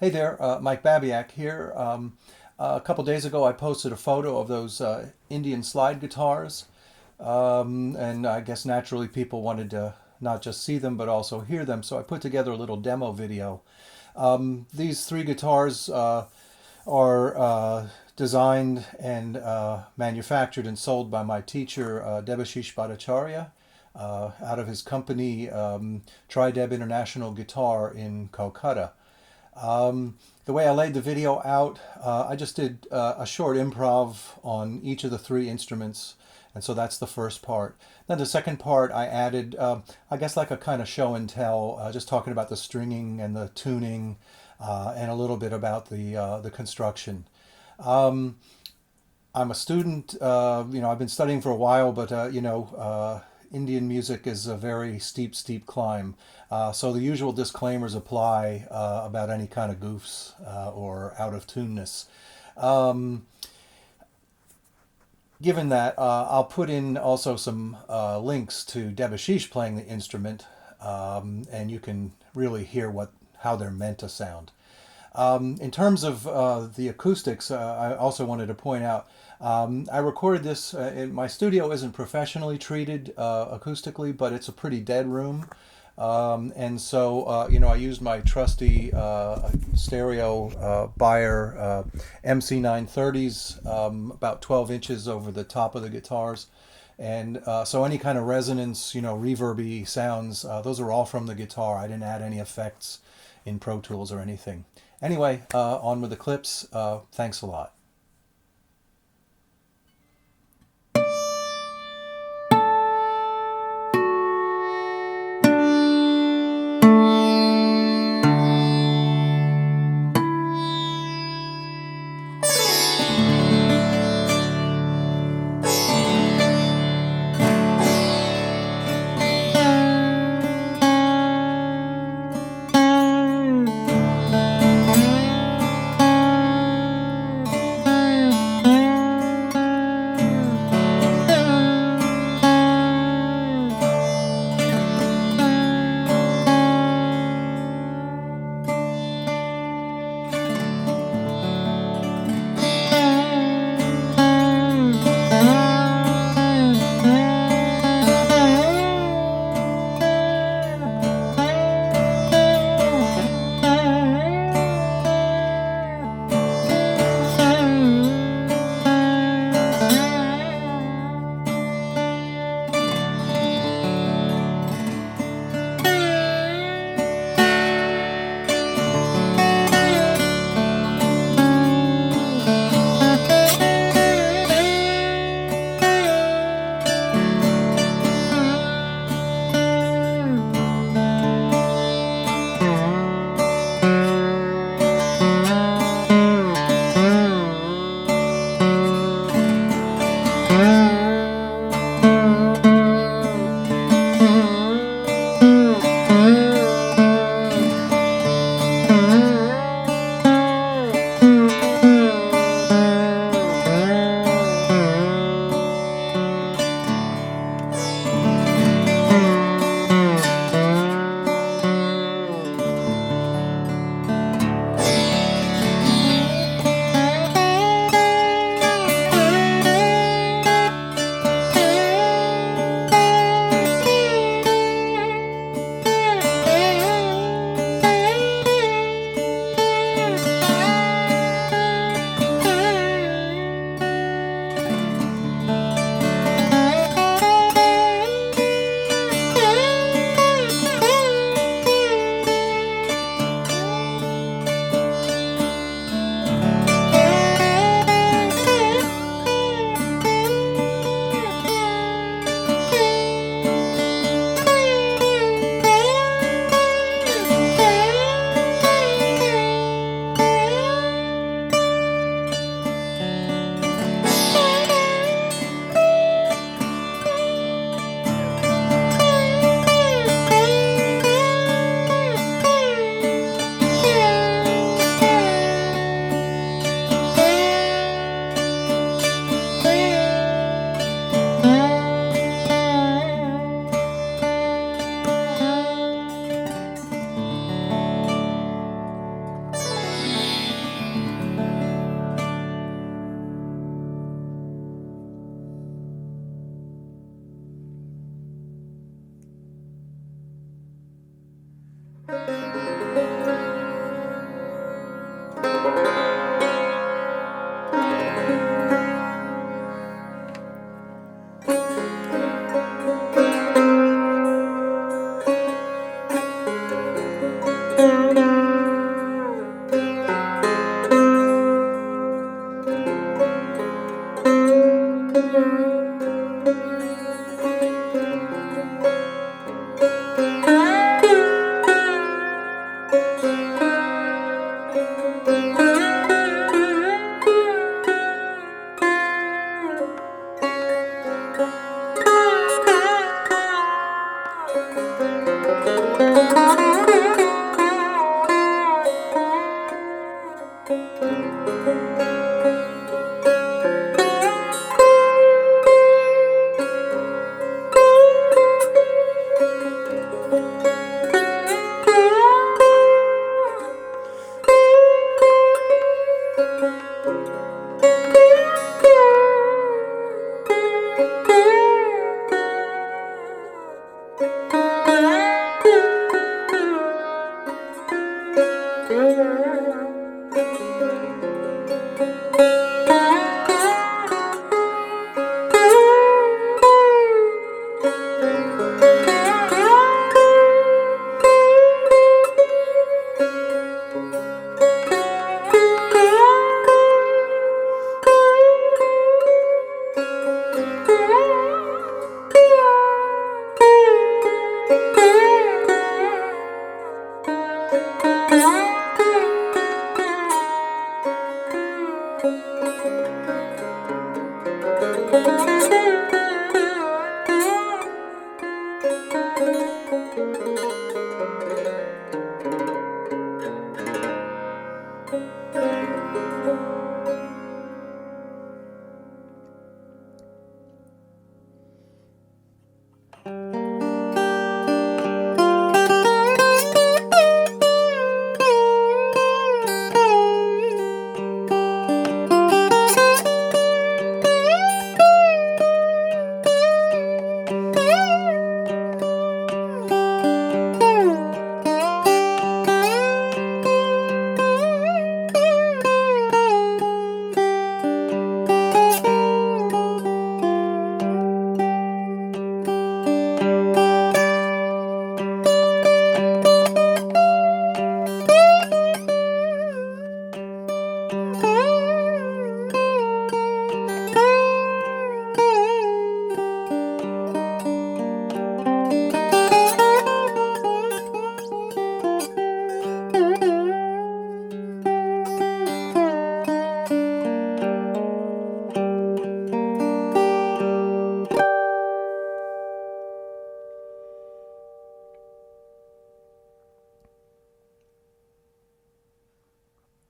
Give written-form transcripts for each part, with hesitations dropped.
Hey there, Mike Babiak here. A couple days ago, I posted a photo of those Indian slide guitars, and I guess naturally people wanted to not just see them but also hear them, so I put together a little demo video. These three guitars are designed and manufactured and sold by my teacher, Debashish Bhattacharya, out of his company, Trideb International Guitar in Kolkata. The way I laid the video out, I just did a short improv on each of the three instruments, and so that's the first part. Then the second part, I added, I guess, like a kind of show and tell, just talking about the stringing and the tuning, and a little bit about the construction. Um, I'm a student. I've been studying for a while, but Indian music is a very steep climb. So the usual disclaimers apply about any kind of goofs or out of tuneness. Um, Given that, I'll put in also some links to Debashish playing the instrument, and you can really hear how they're meant to sound. In terms of the acoustics, I also wanted to point out I recorded this. My studio isn't professionally treated acoustically, but it's a pretty dead room. And so, I used my trusty stereo Beyer MC930s, about 12 inches over the top of the guitars. And so any kind of resonance, reverby sounds, those are all from the guitar. I didn't add any effects in Pro Tools or anything. Anyway, on with the clips. Thanks a lot.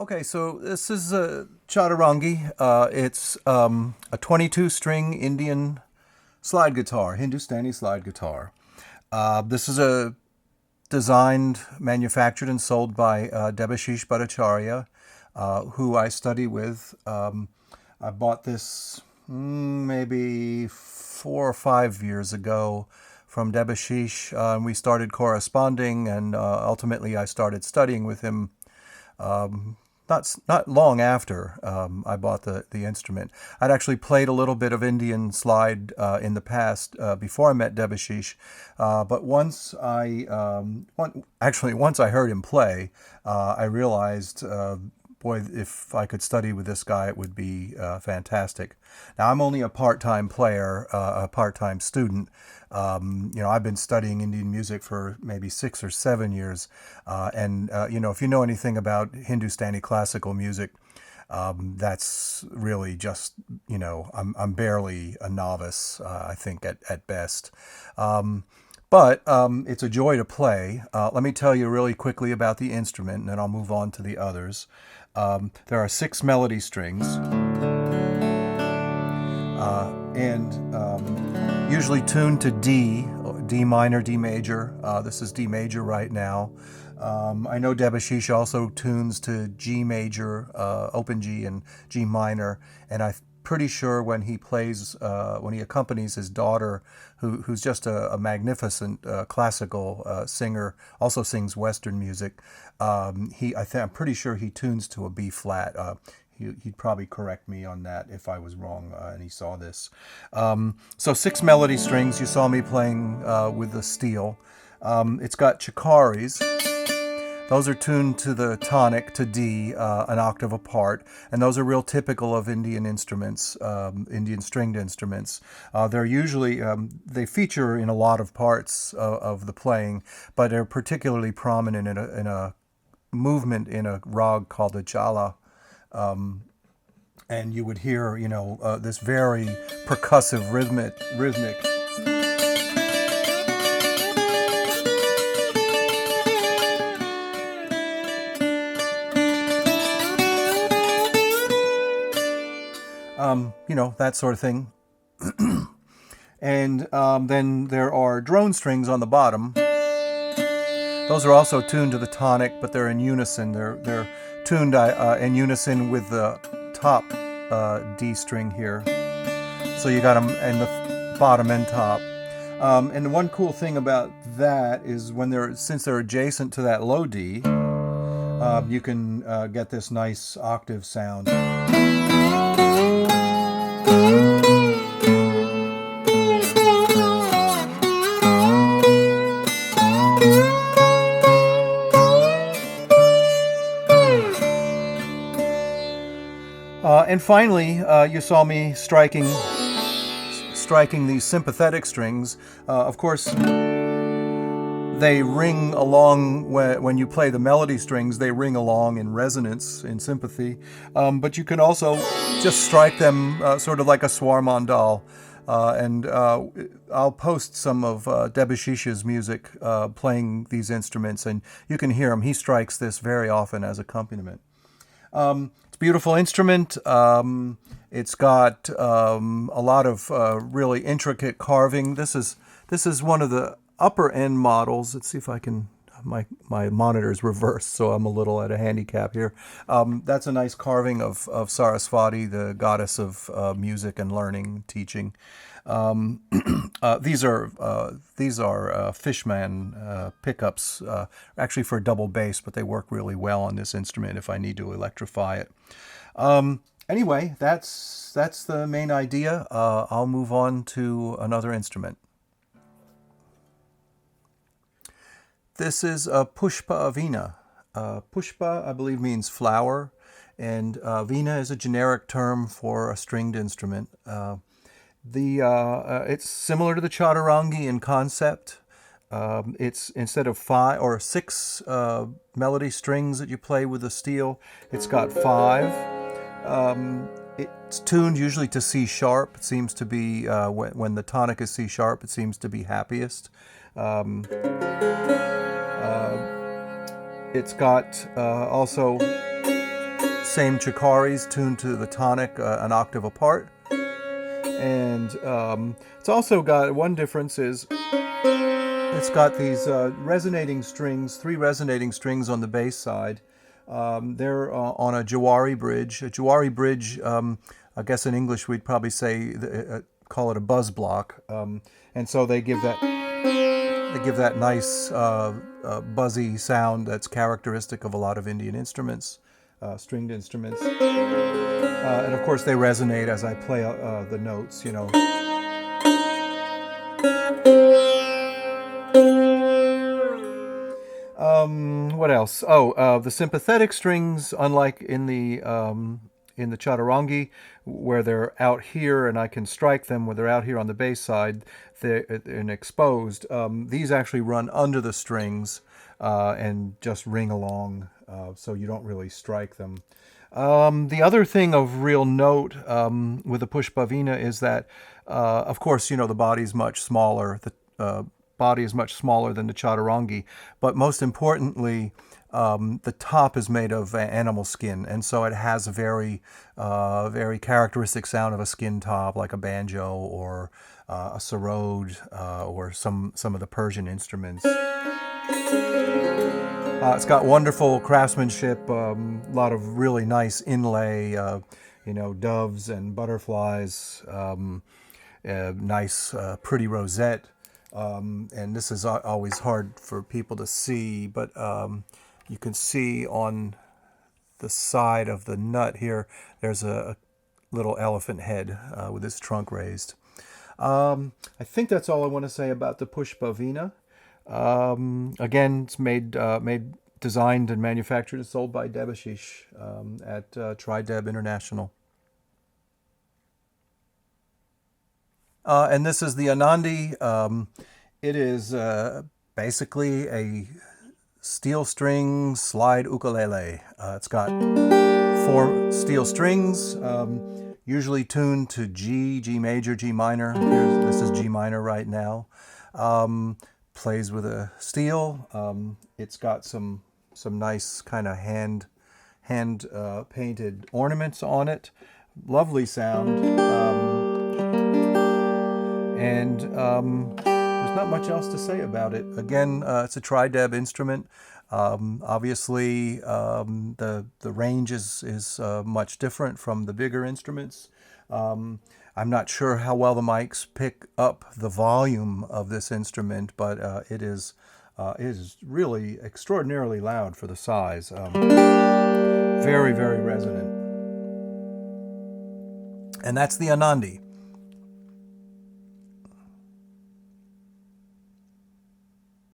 Okay, so this is a Chaturangui. It's a 22-string Indian slide guitar, Hindustani slide guitar. This is a designed, manufactured, and sold by Debashish Bhattacharya, who I study with. I bought this maybe 4 or 5 years ago from Debashish, and we started corresponding, and ultimately I started studying with him not long after I bought the instrument. I'd actually played a little bit of Indian slide in the past before I met Debashish, but once I heard him play, I realized, boy, if I could study with this guy, it would be fantastic. Now, I'm only a part-time player, a part-time student. I've been studying Indian music for maybe 6 or 7 years. If you know anything about Hindustani classical music, that's really just, I'm barely a novice, I think, at best. But it's a joy to play. Let me tell you really quickly about the instrument, and then I'll move on to the others. There are 6 melody strings, and usually tuned to D minor, D major. This is D major right now. I know Debashish also tunes to G major, open G, and G minor, and I'm pretty sure when he plays, when he accompanies his daughter, who's just a magnificent classical singer, also sings Western music. I'm pretty sure he tunes to a B flat. He'd probably correct me on that if I was wrong and he saw this. So 6 melody strings. You saw me playing with the steel. It's got chikaris. Those are tuned to the tonic, to D, an octave apart, and those are real typical of Indian instruments, Indian stringed instruments. They're usually, they feature in a lot of parts of the playing, but they're particularly prominent in a movement in a raag called the jala. And you would hear, this very percussive rhythmic. That sort of thing. And then there are drone strings on the bottom. Those are also tuned to the tonic, but they're in unison. They're tuned in unison with the top D string here. So you got them in the bottom and top. And the one cool thing about that is since they're adjacent to that low D, you can get this nice octave sound. And finally, you saw me striking these sympathetic strings. Of course, they ring along when you play the melody strings. They ring along in resonance, in sympathy. But you can also just strike them sort of like a swarmandal. And I'll post some of Debashish's music playing these instruments, and you can hear him. He strikes this very often as accompaniment. It's a beautiful instrument. It's got a lot of really intricate carving. This is one of the upper end models. Let's see if I can. My monitor is reversed, so I'm a little at a handicap here. That's a nice carving of Saraswati, the goddess of music and learning, teaching. These are Fishman pickups, actually for double bass, but they work really well on this instrument if I need to electrify it. Anyway, that's the main idea. I'll move on to another instrument. This is a Pushpa Veena. Pushpa, I believe, means flower, and Veena is a generic term for a stringed instrument. It's similar to the Chaturangui in concept. It's instead of 5 or 6 melody strings that you play with the steel, it's got 5. It's tuned usually to C sharp. It seems to be when the tonic is C sharp, it seems to be happiest. It's got also same chikaris tuned to the tonic an octave apart. And it's also got, one difference is it's got these resonating strings, 3 resonating strings on the bass side. They're on a Jawari bridge. A Jawari bridge, I guess in English we'd probably say, call it a buzz block. And so they give that nice buzzy sound that's characteristic of a lot of Indian instruments, stringed instruments. And of course they resonate as I play the notes, you know. What else? Oh, the sympathetic strings, unlike in the Chaturangui, where they're out here and I can strike them, where they're out here on the bass side, they're exposed. These actually run under the strings and just ring along, so you don't really strike them. The other thing of real note with the Pushpa Veena is that, of course, you know, the body's much smaller. The body is much smaller than the Chaturangui, but most importantly, the top is made of animal skin, and so it has a very characteristic sound of a skin top, like a banjo or a sarod or some of the Persian instruments. It's got wonderful craftsmanship, a lot of really nice inlay, you know, doves and butterflies, nice pretty rosette. And this is always hard for people to see, but you can see on the side of the nut here, there's a little elephant head with its trunk raised. I think that's all I want to say about the Pushpa Veena. Again, it's designed and manufactured and sold by Debashish at Trideb International. And this is the Anandi. It is basically a steel string slide ukulele. It's got 4 steel strings, usually tuned to G, G major, G minor. This is G minor right now. Plays with a steel. It's got some nice kind of hand painted ornaments on it. Lovely sound. And there's not much else to say about it. Again, it's a Trideb instrument. Obviously, the range is much different from the bigger instruments. I'm not sure how well the mics pick up the volume of this instrument, but it is It is really extraordinarily loud for the size. Very, very resonant. And that's the Anandi.